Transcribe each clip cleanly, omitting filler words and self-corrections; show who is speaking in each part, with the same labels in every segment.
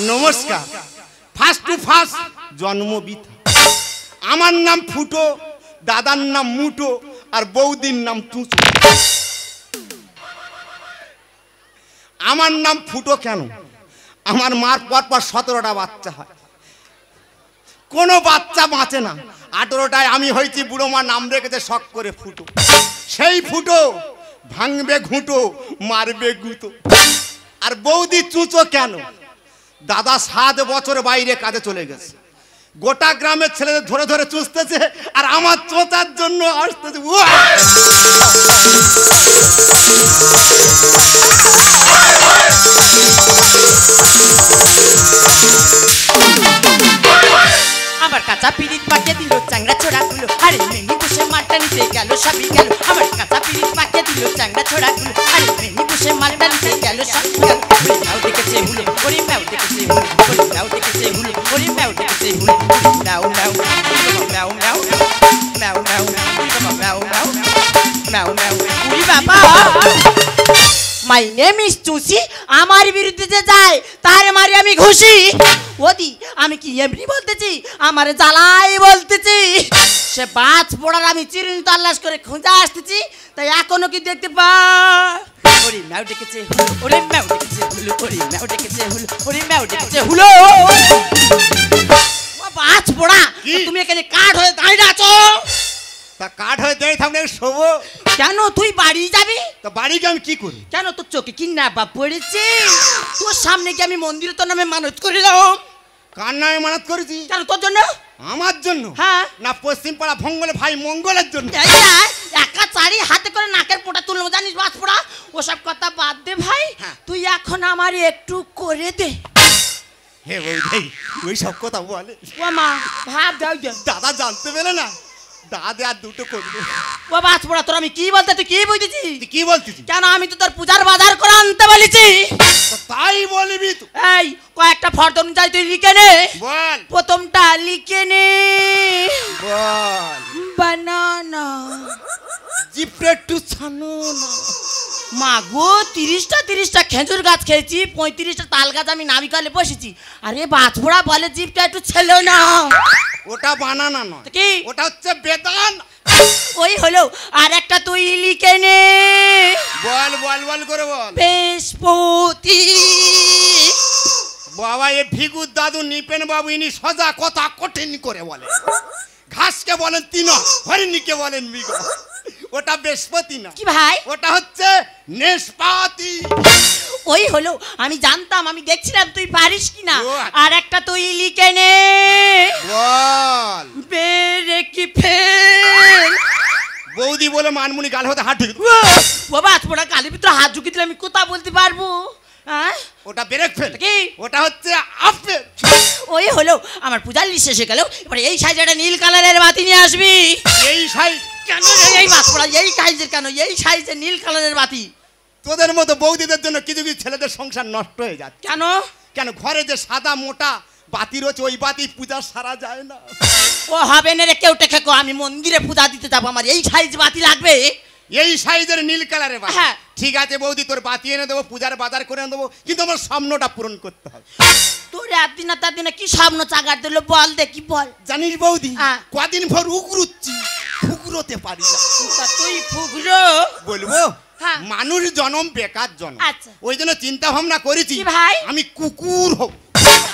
Speaker 1: নমস্কার। First two first জন্ম বৃথা। আমার নাম ফুটো, দাদার নাম মুটো, আর বৌদির নাম টুচু। আমার নাম ফুটো কেন? আমার মার পর 17টা বাচ্চা হয়, কোনো বাচ্চা বাঁচে না। 18টায় আমি হয়েছি বুড়ো, মা নাম রেখেছে শখ করে ফুটো। সেই ফুটো ভাঙবে ঘুঁটো, মারবে গুঁতো। আর বৌদি চুচো কেন? দাদা 7 বছর বাইরে কাজে চলে গেছে, গোটা গ্রামের ছেলেদের ধরে ধরে চুষতেছে, আর আমার চোচার জন্য আসতেছে।
Speaker 2: আমার কাঁচা পিরিত পাকে দিল চাংড়া ছোড়াগুলো, আরে মেনি বসে মাঠটা নিতে গেল সবই গেল। আমার কাঁচা পিরিত পাকে দিল চাংড়া ছোড়াগুলো, আরে মেনি বসে মাঠটা নিতে গেল সবই গেল। ম্যাও দেখেছে হুলো, ওরে ম্যাও দেখেছে হুলো, ওরে ম্যাও দেখেছে হুলো, ওরে ম্যাও দেখেছে হুলো। ম্যাও ম্যাও ম্যাও ম্যাও ম্যাও ম্যাও ম্যাও ম্যাও ম্যাও ম্যাও। উই বাবা, মাই নেম ইজ চুসি। আমার বিরুদ্ধে যে যায় তার মারি আমি ঘুষি। ওদি আমি কি এমনি বলতেছি, আমার জ্বালাই বলতেছি। সে বাজ পড়ার আমি চিরুনি তাল্লাশ করে খুঁজে আসতেছি, তাই এখনো কি দেখতে পা। ওরে ম্যাও ডেকেছে হুলো, ওরে ম্যাও ডেকেছে হুলো, ওরে ম্যাও ডেকেছে হুলো, ওরে ম্যাও ডেকেছে হুলো। বাজ পড়া, তুমি এখানে কাঠ হয়ে দাঁড়িয়ে আছো।
Speaker 1: তা কাঠ হয়ে দাঁড়িয়ে থাকলে শোবো
Speaker 2: কেন? তুই বাড়ি যাবি?
Speaker 1: তো বাড়ি গিয়ে আমি কি করি?
Speaker 2: কেন তোর চোখে কি নাপা পড়েছে? তোর সামনে কি আমি মন্দিরে তোর নামে মানত করিলাম?
Speaker 1: কার নামে মানত করেছি?
Speaker 2: কেন তোর জন্য?
Speaker 1: আমার জন্য?
Speaker 2: হ্যাঁ।
Speaker 1: না পশ্চিম পাড়া ভঙ্গলে ভাই মঙ্গলের জন্য?
Speaker 2: একা চারি হাতে করে নাকের পোটা তুলবো, জানিস বাজ পোড়া? ওসব কথা বাদ দে ভাই, তুই এখন আমার একটু করে দে।
Speaker 1: হে বৌদি, ওই সব কথা বলে?
Speaker 2: ও মা ভাব দাও।
Speaker 1: দাদা জানতে পেলে না, দাদা আর দুটো করবে।
Speaker 2: ও বাজ পোড়া, তোর আমি কি বলতে, তুই কি বুঝতেছি?
Speaker 1: তুই কি বলতেছিস?
Speaker 2: কেন আমি তো তোর পূজার বাজার করে আনতে বলেছি।
Speaker 1: তাই বলবি তো?
Speaker 2: এই কয়েকটা ফর্দ অনুযায়ী তুই লিখে নে।
Speaker 1: বল।
Speaker 2: প্রথমটা লিখে নে।
Speaker 1: বল।
Speaker 2: বানানা
Speaker 1: জিপটা একটু ছানো না।
Speaker 2: মা গো, 30টা খেজুর গাছ খেয়েছি, 35টা তাল গাছ আমি নাবিকালে বসেছি। আরে বাছপোড়া বলে জিপটা একটু ছিল না।
Speaker 1: ওটা বানানা নয়,
Speaker 2: কি?
Speaker 1: ওটা হচ্ছে বেদান।
Speaker 2: ওই হলো। আর একটা তুই লিখে নে।
Speaker 1: বল বল বল করে বল।
Speaker 2: বৃহস্পতি।
Speaker 1: বাবা, এ ভিগুর দাদু নিপেন বাবু ইনি সোজা কথা কঠিন করে বলে। ঘাসকে বলেন তিন, হরিণীকে বলেন মৃগ। ওটা বৃহস্পতি না।
Speaker 2: কি ভাই?
Speaker 1: ওটা হচ্ছে নেশপাতি।
Speaker 2: ওই হলো, আমি জানতাম, আমি দেখছিলাম তুই পারিস কিনা।
Speaker 1: ও।
Speaker 2: আর একটা তুই লিখে নে।
Speaker 1: বল।
Speaker 2: বেরে কি ফেল।
Speaker 1: বৌদি বলে মানমুনি গাল হতে হাত ঢুকে।
Speaker 2: বাবা আজপড়া গালের ভিতরে হাত ঢুকিয়ে দিলে আমি কোথা বলতে পারবো? হ্যাঁ,
Speaker 1: ওটা ব্রেক ফেল।
Speaker 2: কি?
Speaker 1: ওটা হচ্ছে আপেল।
Speaker 2: ওই হলো, আমার পূজার লিস্ট শেষে গেল। এবারে এই সাইজে একটা নীল কালারের বাতি নিয়ে আসবি।
Speaker 1: এই সাইজ
Speaker 2: কেন রে? এই বাছপড়া এই সাইজের কেন? এই সাইজে নীল কালারের বাতি।
Speaker 1: তোদের মতো বৌদিদের জন্য কিছু কিছু ছেলেদের সংসার নষ্ট হয়ে যাচ্ছে।
Speaker 2: কেন?
Speaker 1: কেন? ঘরে যে সাদা মোটা বাতি রয়েছে, ওই বাতি পূজা সারা যায় না।
Speaker 2: ও হবে না রে, কেউ টেকে কো, আমি মন্দিরে পূজা দিতে যাবো, আমার এই সাইজ বাতি লাগবে।
Speaker 1: এই সাইজের নীল কালারের বাতি।
Speaker 2: হ্যাঁ।
Speaker 1: ঠিক আছে বৌদি, তোর বাতি এনে দেবো, পূজার বাজার করে এনে দেবো, কিন্তু আমার স্বপ্নটা পূরণ করতে হবে।
Speaker 2: তোর একদিন না তার দিনে কি স্বপ্ন চাগার দিল বল দেখি, বল।
Speaker 1: জানিস বৌদি,
Speaker 2: হ্যাঁ।
Speaker 1: কদিন ভর উগরুচ্ছি, ফুকরোতে পারি না।
Speaker 2: তা তুই ফুগরো।
Speaker 1: বলবো?
Speaker 2: হ্যাঁ।
Speaker 1: মানুষ জনম বেকার জনম।
Speaker 2: আচ্ছা।
Speaker 1: ওই জন্য চিন্তা ভাবনা করেছি
Speaker 2: কি ভাই?
Speaker 1: আমি কুকুর হব।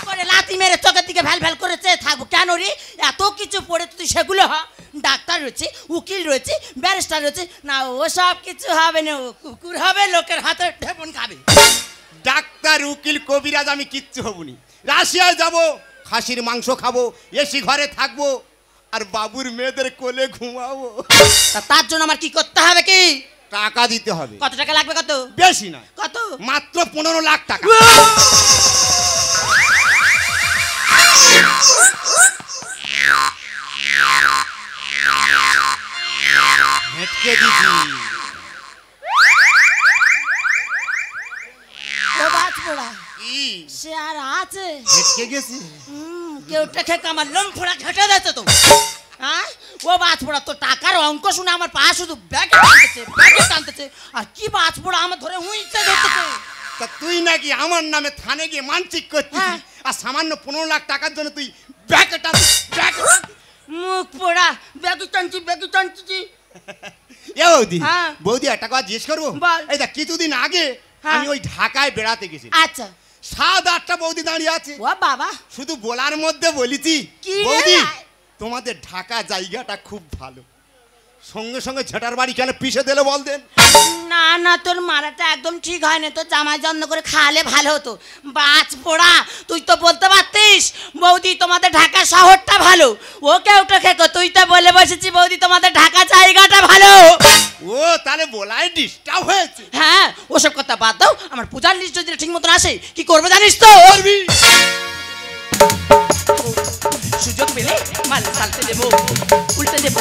Speaker 2: করে লাথি মেরে চোখের দিকে ভ্যাল ভ্যাল করে চেয়ে থাকবো। কেন রে? এত কিছু পড়ে তুই সেগুলো হ। ডাক্তার রয়েছে, উকিল রয়েছে, ব্যারিস্টার রয়েছে, না ওসব কিছু হবে না, ও কুকুর হবে, লোকের হাতে ঢেপন খাবে।
Speaker 1: ডাক্তার, উকিল, কবিরাজ আমি কিচ্ছু হবনি। রাশিয়ায় যাব, খাসির মাংস খাবো, এসি ঘরে থাকবো, আর বাবুর মেয়েদের কোলে ঘুমাবো।
Speaker 2: তা তার জন্য আমার কি করতে হবে? কি
Speaker 1: টাকা দিতে হবে।
Speaker 2: কত টাকা লাগবে? কত?
Speaker 1: বেশি না,
Speaker 2: কত?
Speaker 1: মাত্র 15 লাখ টাকা। হেঁটকে দিছি।
Speaker 2: ও বাছপড়া,
Speaker 1: কি?
Speaker 2: সে আর আছে?
Speaker 1: হেঁটকে গেছি।
Speaker 2: কেউ টেকে আমার লোম ফোড়া ঘেটে দিয়েছে তো। হ্যাঁ, ও বাছপড়া, তো টাকার অঙ্ক শুনে আমার পা শুধু ব্যাগে টানতেছে। আর কি বাছপড়া আমার ধরে হুঁইতে ধরতেছে।
Speaker 1: তা তুই নাকি আমার নামে থানে গিয়ে মানসিক করছিস, আর সামান্য 15 লাখ টাকার জন্য তুই ব্যাকেটা
Speaker 2: মুখ পোড়া ব্যাগি টানছি
Speaker 1: এ বৌদি
Speaker 2: হ্যাঁ।
Speaker 1: বৌদি একটা কথা জিজ্ঞেস করবো
Speaker 2: বল।
Speaker 1: এই দেখ কিছুদিন আগে
Speaker 2: হ্যাঁ।
Speaker 1: আমি ওই ঢাকায় বেড়াতে গেছি
Speaker 2: আচ্ছা
Speaker 1: 7-8টা বৌদি দাঁড়িয়ে আছে
Speaker 2: ও বাবা
Speaker 1: শুধু বলার মধ্যে বলেছি
Speaker 2: কি রে?
Speaker 1: বৌদি তোমাদের ঢাকা জায়গাটা খুব ভালো সঙ্গে সঙ্গে ঝেটার বাড়ি কেন পিষে দিলে বল দেন
Speaker 2: না না তোর মারাটা একদম ঠিক হয় না তোর জামাই যত্ন করে খাওয়ালে ভালো হতো বাজ পোড়া তুই তো বলতে পারতিস বৌদি তোমাদের ঢাকা শহরটা ভালো ওকে উঠে খেকো তুই তো বলে বসেছি বৌদি তোমাদের ঢাকা জায়গাটা ভালো
Speaker 1: ও তাহলে বলাই ডিস্টার্ব হয়েছে
Speaker 2: হ্যাঁ ওসব কথা বাদ দাও আমার পূজার লিস্ট যদি ঠিক মতন আসে কি করবে জানিস তো সুযোগ পেলে মাল পাল্টে দেবো উল্টে দেবো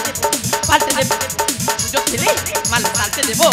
Speaker 2: পাল্টে দেবো সুযোগ পেলে মাল পাল্টে দেবো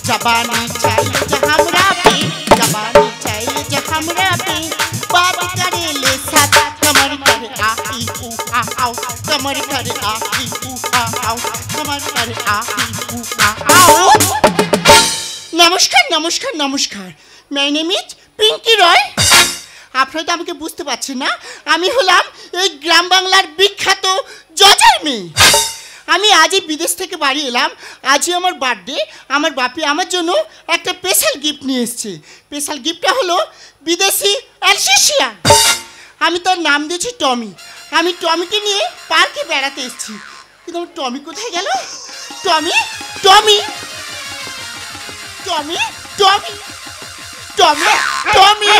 Speaker 3: जबानी चाहिए जो हमरा पे जबानी चाहिए जो हमरा पे बात करे ले सादा कमर करे आई ऊ आ आओ कमर करे आई ऊ आ आओ कमर करे आई ऊ आ आओ নমস্কার নমস্কার নমস্কার মাই নেম ইজ পিঙ্কি রয় আপনারা তো আমাকে বুঝতে পারছেন না আমি হলাম এই গ্রাম বাংলার বিখ্যাত জজের মেয়ে আমি আজই বিদেশ থেকে বাড়ি এলাম আজই আমার বার্থডে আমার বাপি আমার জন্য একটা স্পেশাল গিফট নিয়ে এসেছে স্পেশাল গিফটটা হলো বিদেশি অ্যালসেশিয়ান আমি তার নাম দিয়েছি টমি আমি টমিকে নিয়ে পার্কে বেড়াতে এসেছি কিন্তু আমার টমি কোথায় গেল টমি টমি টমি টমি টমি টমি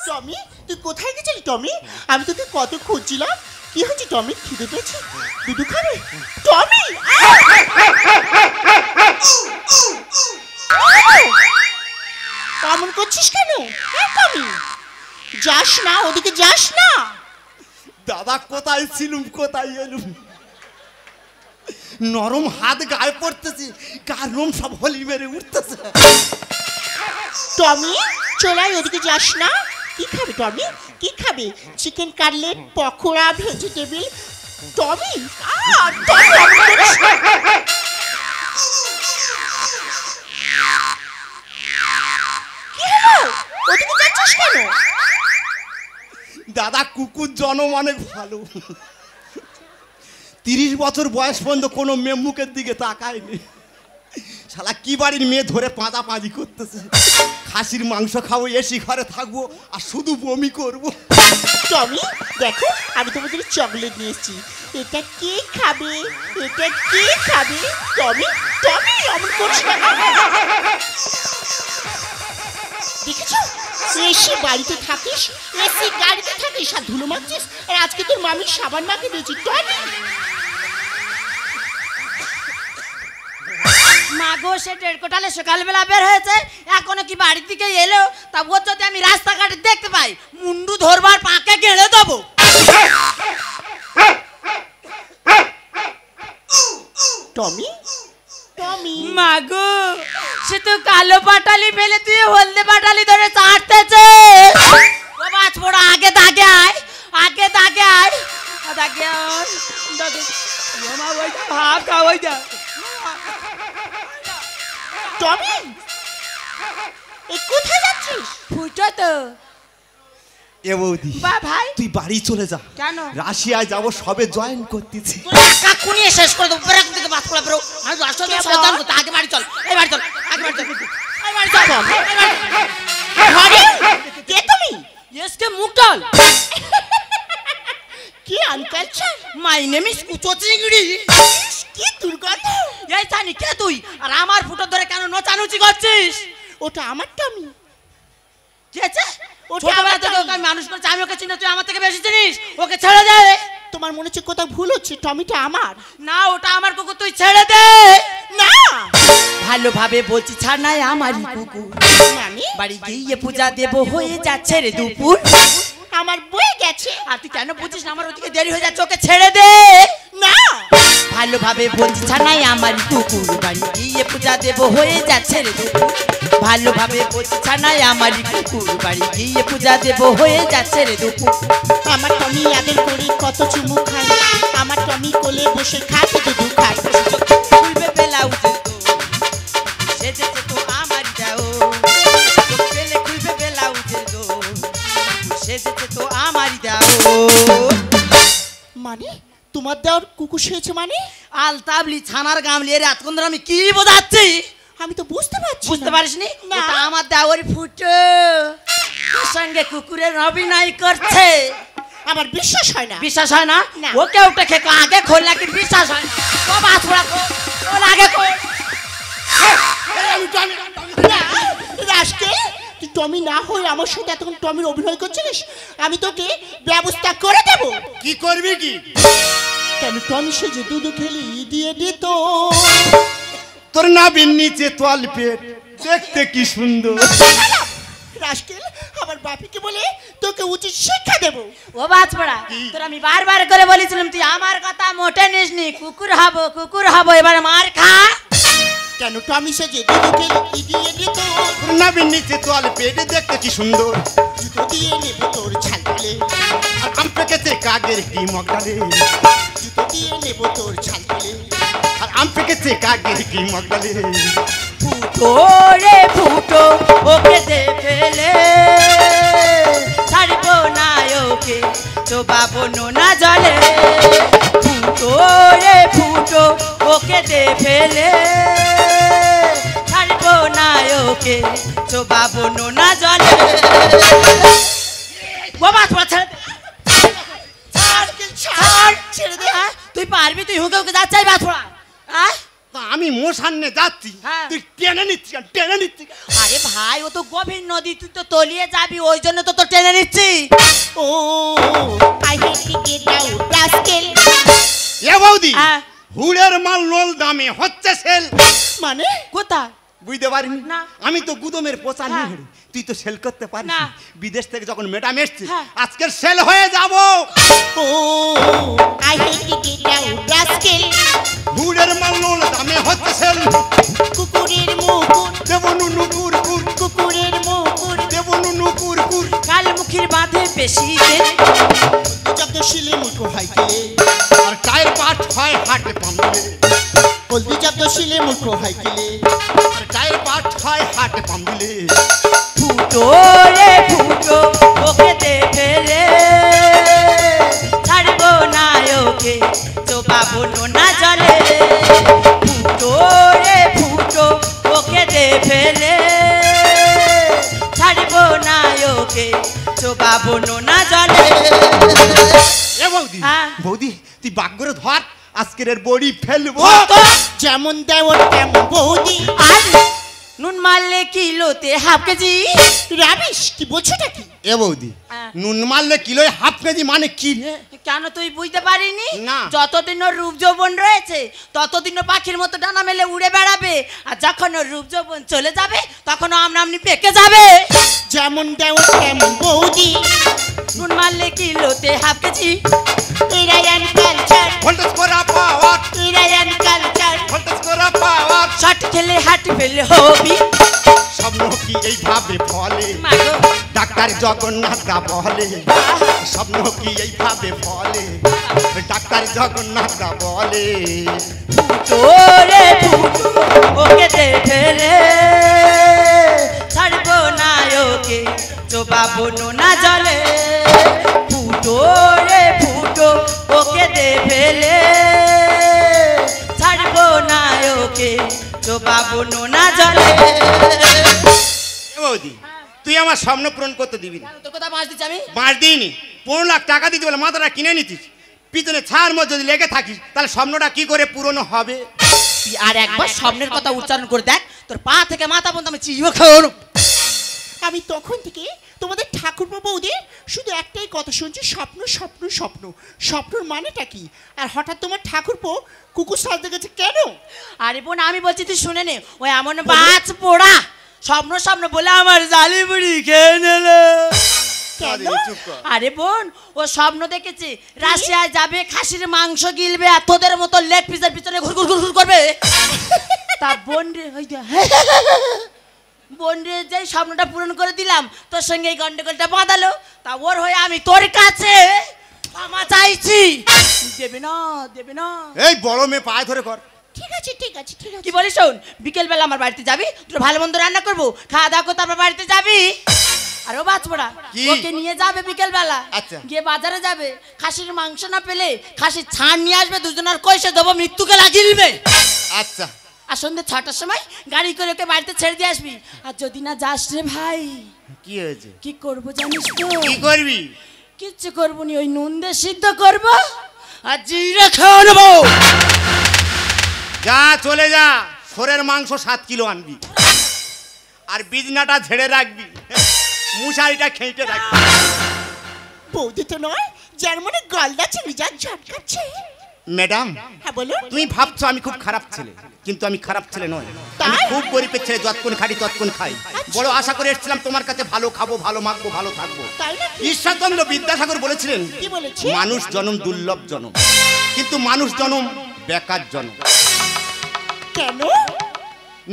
Speaker 3: টমি তুই কোথায় গেছিলি টমি আমি তোকে কত খুঁজছিলাম কি হচ্ছে টমি খিদে পেয়েছি দুধু খাবে টমি এমন করছিস কেন টমি যাস না ওদিকে যাস না
Speaker 1: দাদা কোথায় ছিলুম কোথায় এলুম নরম হাত গায়ে পড়তেছে কার রোম সব হলি মেরে উঠতেছে
Speaker 3: টমি চলাই ওদিকে যাস না কি খাবে টমি কি খাবে চিকেন কাটলেট পকোড়া ভেজিটেবল টমি ওদিকে যাচ্ছিস কেন
Speaker 1: দাদা কুকুর জনম অনেক ভালো 30 বছর বয়স পর্যন্ত কোনো মেয়ে মুখের দিকে তাকায়নি শালা কি বাড়ির মেয়ে ধরে পাঁজি করতেছে খাসির মাংস খাবো এসি ঘরে থাকবো আর শুধু বমি করবো
Speaker 3: টমি দেখো আমি তোমাদের চকলেট নিয়ে এসেছি এটা কে খাবে এটা কে খাবে টমি টমি এমন করিস না দেখেছো এসি বাড়িতে থাকিস এসি গাড়িতে থাকিস আর ধুলো মারছিস আর আজকে তোর মামির সাবান মাকে দিয়েছি টমি
Speaker 2: মাগো সে টেরকোটালে সকালবেলা বের হয়েছে এখনো কি বাড়ির দিকে এলো তা ও যদি আমি রাস্তাঘাটে দেখতে পাই মুন্ডু ধরবার পাকে গেড়ে দেবো
Speaker 3: টমি টমি
Speaker 2: মাগো সে তো কালো পাটালি ফেলে তুই হলদে পাটালি ধরে চাটতেছে ও বাছ বড় আগে দাগে আয় আগে দাগে আয় দাগে আয় দাগে মামা ওই ভাত খাওয়াই যা
Speaker 3: টমি এই কোথায় যাচ্ছিস
Speaker 2: ফুটো তো
Speaker 1: এ বৌদি
Speaker 2: বা ভাই
Speaker 1: তুই বাড়ি চলে যা
Speaker 2: কেন
Speaker 1: রাশিয়ায় যাবো সবে জয়েন করতেছি
Speaker 2: কাকুনিয়ে শেষ করে দেবো ব্রেক দিকে বাস করে বেরো আমি রাস্তা দিয়ে সাবধান করতে আগে বাড়ি চল এই বাড়ি চল আগে বাড়ি চল এই বাড়ি চল
Speaker 3: ঘরে কে তুমি
Speaker 2: এসকে মুখ ডাল
Speaker 3: কে আনকালচার।
Speaker 2: মাই নেম ইজ কুচো চিংড়ি।
Speaker 3: কি দুর্গন্ধ!
Speaker 2: এই জানি কে তুই আর আমার ফুটো ধরে কেন নোচানুচি করছিস?
Speaker 3: ওটা আমার টমি।
Speaker 2: কি আছে?
Speaker 3: ওটা
Speaker 2: ছোটবেলা
Speaker 3: আমার
Speaker 2: থেকে
Speaker 3: টমি।
Speaker 2: ওকে আমি মানুষ করছি, আমি ওকে চিনি, তুই আমার থেকে বেশি চিনিস। ওকে ছেড়ে দে।
Speaker 3: তোমার মনে হচ্ছে কোথাও ভুল হচ্ছে, টমিটা আমার
Speaker 2: না, ওটা আমার কুকুর, তুই ছেড়ে দে।
Speaker 3: না।
Speaker 2: ভালোভাবে বলছি, ছাড় নাই আমারই কুকুর।
Speaker 3: মানে
Speaker 2: বাড়ি গিয়ে পূজা দেব, হয়ে যাচ্ছে রে দুপুর।
Speaker 3: আমার বয়ে গেছে।
Speaker 2: আর তুই কেন বুঝিস না? আমার ওদিকে দেরি হয়ে যাচ্ছে, ওকে ছেড়ে দে।
Speaker 3: না,
Speaker 2: ভালোভাবে বলছি, ছাড় নাই আমারই কুকুর। বাড়ি গিয়ে পূজা দেব, হয়ে যাচ্ছে রে দুপুর। ভালোভাবে বলছি, ছাড় নাই আমারই কুকুর। বাড়ি গিয়ে পূজা দেব, হয়ে যাচ্ছে রে দুপুর।
Speaker 3: আমার টমি আদর করি কত চুমু খাই, আমার টমি কোলে বসে খাতে দুধু খাই।
Speaker 2: খুলবে ব্লাউজের দোর, সেজেছে তো আমারই দেও। চোখ পেলে খুলবে ব্লাউজের দোর, সেজেছে তো আমারই দেও।
Speaker 3: মানে তোমার দেওয়ার কুকুর সেয়েছে মানে?
Speaker 2: আলতাবলি ছানার গামলি, এর এতক্ষণ ধরে আমি কি বোঝাচ্ছি
Speaker 3: আমি তো বুঝতে পারছি
Speaker 2: বুঝতে
Speaker 3: না।
Speaker 2: পারিসনি?
Speaker 3: না।
Speaker 2: ওটা আমার দেওয়ার ফুটো, তোর সঙ্গে কুকুরের অভিনয় করছে।
Speaker 3: আমার বিশ্বাস হয় না।
Speaker 2: বিশ্বাস হয় না?
Speaker 3: না।
Speaker 2: ওকে ওটা খেয়ে আগে খোল, নাকি বিশ্বাস হয় না? ও বাছুরা খোল, আগে খোল।
Speaker 3: না, রাস্কেল, তুই টমি না হয়ে আমার সাথে এতক্ষণ টমির অভিনয় করছিলিস। আমি তোকে ব্যবস্থা করে দেব।
Speaker 1: কি করবি কি?
Speaker 3: কেন টমি সেজে দুধ খেলি দিয়ে দিত।
Speaker 1: তোর নাভির নিচে তোয়াল পেট, দেখতে কি সুন্দর।
Speaker 3: রাস্কেল, আমার বাপিকে বলে তোকে উচিত শিক্ষা দেব।
Speaker 2: ও বাছপড়া, তোর আমি বারবার করে বলেছিলাম তুই আমার কথা মোটে নিসনি। কুকুর হব, কুকুর হব, এবার মার খা।
Speaker 3: কেন টমি সেজে দুধ খেলি দিয়ে দিত।
Speaker 1: তোর নাভির নিচে তোয়াল পেট, দেখতে কি সুন্দর।
Speaker 3: জুতো দিয়ে নেব তোর ছাল তুলে,
Speaker 1: আর আম পেকেছে কাগের কি মগডালে।
Speaker 3: জুতো দিয়ে নেব তোর ছাল তুলে।
Speaker 1: আর আম পেকেছে কাগের কি মগডালে।
Speaker 2: ফুটো রে ফুটো, ওকে দে ফেলে, ছাড়বো না ওকে, চোবাবো নোনা জলে। ফুটো রে ফুটো, ওকে দে ফেলে, ছাড়বো না ওকে, চোবাবো নোনা জলে। বাবা তোমার ছেড়ে দে। ছাড়, ছেড়ে দে। হ্যাঁ? তুই পারবি? তুই হুকে হুকে যাচ্ছি বাছড়া। হ্যাঁ,
Speaker 1: তা আমি মোসান্নে যাচ্ছি,
Speaker 2: হ্যাঁ।
Speaker 1: তুই টেনে নিচ্ছি কেন? টেনে নিচ্ছি কেন?
Speaker 2: আরে ভাই, ও তো গভীর নদী, তুই তো তলিয়ে যাবি, ওই জন্য তো তোর টেনে নিচ্ছি।
Speaker 3: Oh I hate to get out rascal.
Speaker 1: এ বৌদি,
Speaker 2: হ্যাঁ।
Speaker 1: হুড়ের মাল নোল দামে হচ্ছে সেল।
Speaker 3: মানে
Speaker 2: কোথায়?
Speaker 1: বুঝতে পারিনি?
Speaker 2: না।
Speaker 1: আমি তো গুদমের পোচা
Speaker 2: হ্যাঁ।
Speaker 1: নিয়ে তুই তো সেল করতে পারিস
Speaker 2: না।
Speaker 1: বিদেশ থেকে যখন ম্যাডাম এসছে,
Speaker 2: হ্যাঁ।
Speaker 1: আজকের সেল হয়ে যাব।
Speaker 3: Oh I hate to get out rascal.
Speaker 1: হুড়ের মাল নোল দামে হচ্ছে সেল।
Speaker 3: কুকুরের মুকুর,
Speaker 1: দেবনু নুকুর কুর,
Speaker 3: কুকুরের মুকুর,
Speaker 1: দেবনু নুকুর কুর।
Speaker 2: কাল মুখির বাঁধে বেশি দে।
Speaker 3: জব্দ শিলে মুখো হয় কেলে।
Speaker 1: আর টায়ের পাট হয় হাটে পাম্পলে।
Speaker 3: হলদি জব্দ শিলে মুখো হয় কেলে।
Speaker 1: আর টায়ের পাট হয় হাটে পাম্পলে।
Speaker 2: ফুটো রে ফুটো, ওকে দে ফেলে, ছাড়বো না ওকে, চোবাবো নোনা জলে। ফুটো রে ফুটো, ওকে দে ফেলে, ছাড়বো না ওকে, চোবাবো নোনা জলে।
Speaker 1: এ বৌদি,
Speaker 2: হ্যাঁ।
Speaker 1: বৌদি তুই বাগ করে ধর, আজকের এর বড়ি ফেলবো।
Speaker 3: যেমন দেওয়ার তেমন বৌদি।
Speaker 2: আর নুন মারলে কিলোতে হাফ কেজি।
Speaker 3: রাবিশ, কি বলছোটা কি?
Speaker 1: এ বৌদি,
Speaker 2: হ্যাঁ।
Speaker 1: নুন মারলে কিলোয় হাফ কেজি মানে কি রে?
Speaker 2: কেন তুই বুঝতে পারিনি?
Speaker 1: না।
Speaker 2: যতদিন ওর রূপ যৌবন রয়েছে ততদিন ও পাখির মতো ডানা মেলে উড়ে বেড়াবে, আর যখন ওর রূপ যৌবন চলে যাবে তখন ও আমনা আমনি পেকে যাবে।
Speaker 3: যেমন দেওয়ার তেমন বৌদি।
Speaker 2: নুন মারলে কিলোতে হাফ কেজি।
Speaker 3: ইরায়ান কালচার,
Speaker 1: ভোল্টেজ করা পাওয়ার,
Speaker 3: ইরায়ান কালচার।
Speaker 1: ভোল্টেজ করা পাওয়ার।
Speaker 2: শট খেলে হাট ফেলে হবি।
Speaker 1: স্বপ্ন কি এইভাবে ফলে?
Speaker 2: মাগো,
Speaker 1: ডাক্তার জগন্নাথ দা বলে। স্বপ্ন কি এইভাবে ফলে? ডাক্তার জগন্নাথ দা বলে।
Speaker 2: ফুটো রে ফুটো, ওকে দে ফেলে, ছাড়বো না ওকে, চোবাবো নোনা জলে। ফুটো রে ফুটো, ওকে দে ফেলে, ছাড়বো না ওকে, চোবাবো নোনা জলে।
Speaker 1: এ বৌদি, তুই আমার স্বপ্ন পূরণ করতে দিবি না?
Speaker 2: তোর কথা মাছ দিচ্ছি আমি।
Speaker 1: বাঁশ দিইনি, 15 লাখ টাকা দিতে বলে মাথাটা কিনে নিতিস। পিছনে ছায়ার মধ্যে যদি লেগে থাকিস তাহলে স্বপ্নটা কি করে পূরণ হবে?
Speaker 2: তুই আর একবার স্বপ্নের কথা উচ্চারণ করে দেখ, তোর পা থেকে মাথা পর্যন্ত আমি চিবিয়ে খাওয়ানো।
Speaker 3: আমি তখন থেকে তোমাদের ঠাকুরপো বৌদি শুধু একটাই কথা শুনছি, স্বপ্ন স্বপ্ন স্বপ্ন। স্বপ্নর মানেটা কি? আর হঠাৎ তোমার ঠাকুরপো কুকুর সাজতে গেছে কেন?
Speaker 2: আরে বোন আমি বলছি তুই শুনে নে, ওই এমন বাজ পোড়া স্বপ্ন স্বপ্ন বলে আমার জালি বুড়ি খেয়ে নিল।
Speaker 3: কেন?
Speaker 2: আরে বোন ও স্বপ্ন দেখেছে রাশিয়ায় যাবে, খাসির মাংস গিলবে আর তোদের মতো লেগ পিসের পিছনে ঘুর ঘুর ঘুর করবে। তা বোন রে ওই বোন রে যে স্বপ্নটা পূরণ করে দিলাম, তোর সঙ্গে এই গন্ডগোলটা বাঁধালো, তা ওর হয়ে আমি তোর কাছে ক্ষমা চাইছি। দেবে না দেবে না।
Speaker 1: এই বড় মেয়ে পায়ে ধরে কর।
Speaker 3: ঠিক আছে ঠিক আছে ঠিক আছে।
Speaker 2: কি বলিস শোন, বিকেলবেলা আমার বাড়িতে যাবি, তোর ভালো মন্দ রান্না করবো, খাওয়া দাওয়া করে তারপর বাড়িতে যাবি। আর ও বাছপড়া
Speaker 1: কি?
Speaker 2: ওকে নিয়ে যাবে বিকেলবেলা,
Speaker 1: আচ্ছা।
Speaker 2: গিয়ে বাজারে যাবে, খাসির মাংস না পেলে খাসির ছাড় নিয়ে আসবে, দুজনের কইসে দেবো, মৃত্যুকে লাগিয়ে দিবে।
Speaker 1: আচ্ছা
Speaker 2: আর সন্ধ্যে 6টার সময় গাড়ি করে ওকে বাড়িতে ছেড়ে দিয়ে আসবি। আর যদি না যাস রে ভাই,
Speaker 1: কি হয়েছে?
Speaker 2: কি করবো জানিস তো?
Speaker 1: কি করবি?
Speaker 2: কিচ্ছু করবো নি, ওই নুন দিয়ে সিদ্ধ করবো আর জিরে খাওয়া নেবো।
Speaker 1: যা চলে যা, শোরের মাংস 7 কিলো আনবি আর বিজনাটা ঝেড়ে রাখবি, মুশারিটা খেঁটে রাখবি।
Speaker 3: বৌদি তো নয়, যার মনে গলদা চিনি যা ঝটকাচ্ছে।
Speaker 1: ম্যাডাম
Speaker 3: হ্যাঁ বলো।
Speaker 1: তুমি ভাবছো আমি খুব খারাপ ছেলে, কিন্তু আমি খারাপ ছেলে নয়। আমি
Speaker 3: তাই?
Speaker 1: খুব গরিবের ছেলে, যতক্ষণ খাটি ততক্ষণ খাই। বড় আশা করে এসেছিলাম তোমার কাছে, ভালো খাবো, ভালো মাখবো, ভালো থাকবো।
Speaker 3: তাই নাকি?
Speaker 1: ঈশ্বরচন্দ্র বিদ্যাসাগর বলেছিলেন,
Speaker 3: কি বলেছে?
Speaker 1: মানুষ জনম দুর্লভ জনম, কিন্তু মানুষ জনম বেকার জনম।
Speaker 3: কেন?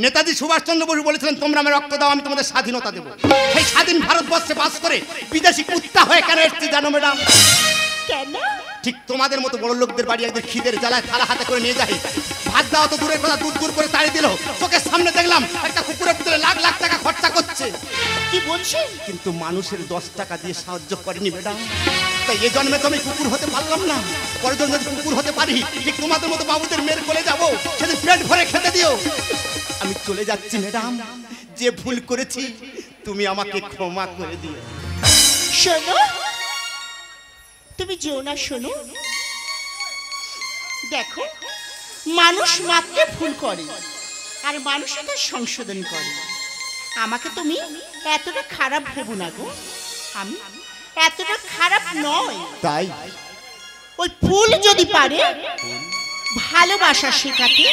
Speaker 1: নেতাজি সুভাষচন্দ্র বসু বলেছিলেন, তোমরা আমার রক্ত দাও, আমি তোমাদের স্বাধীনতা দেবো। সেই স্বাধীন ভারতবর্ষে বাস করে বিদেশি কুত্তা হয়ে কেন এসেছি জানো ম্যাডাম?
Speaker 3: কেন?
Speaker 1: ঠিক তোমাদের মতো বড় লোকদের বাড়ি একদিন খিদের জ্বালায় থালা হাতে করে নিয়ে যাই, ভাত দাও তো দূরের কথা, দূর দূর করে তাড়িয়ে দিল। চোখের সামনে দেখলাম একটা কুকুরের ভিতরে লাখ লাখ টাকা খরচা করছে,
Speaker 3: কি বলছেন?
Speaker 1: কিন্তু মানুষের 10 টাকা দিয়ে সাহায্য করেনি ম্যাডাম। তাই এ জন্মে তো আমি কুকুর হতে পারলাম না, পরের জন্মে যদি কুকুর হতে পারি, ঠিক তোমাদের মতো বাবুদের মেয়ের কোলে যাবো, সেদিন পেট ভরে খেতে দিও। আমি চলে যাচ্ছি ম্যাডাম, যে ভুল করেছি তুমি আমাকে ক্ষমা করে দিও।
Speaker 3: শোনো, তুমি যেও না, শোনো। দেখো, মানুষ মাত্র ভুল করে আর মানুষই তার সংশোধন করে। আমাকে তুমি এতটা খারাপ ভেবো না গো, আমি এতটা খারাপ নয়।
Speaker 1: তাই
Speaker 3: ওই ফুল যদি পারে ভালোবাসা শেখাতে,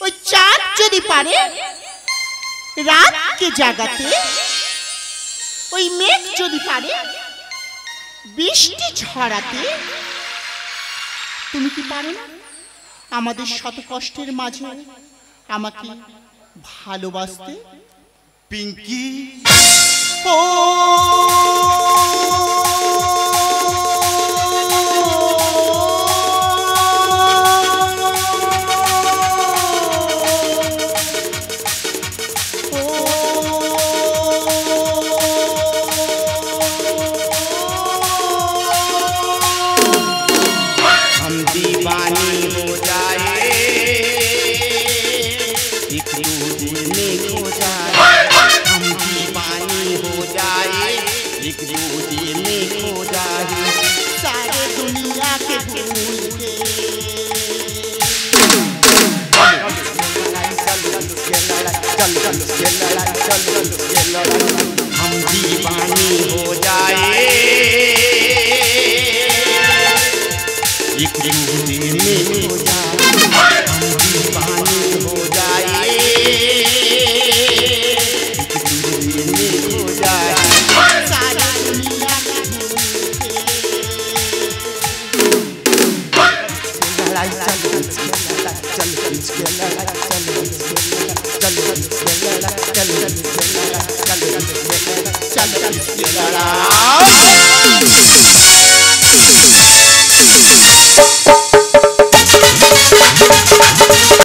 Speaker 3: ওই চাঁদ যদি পারে রাতকে জাগাতে, ওই মেঘ যদি পারে বৃষ্টি ঝরাতে, তুমি কি পারো না আমাদের শত কষ্টের মাঝে আমাকে ভালোবাসতে?
Speaker 1: পিঙ্কি
Speaker 3: ও
Speaker 1: हम दीवानी हो जाए, एक दूसरे में खो जाए, हम दीवानी हो जाए, एक दूसरे में खो जाए,
Speaker 3: सारा दुनिया
Speaker 1: चल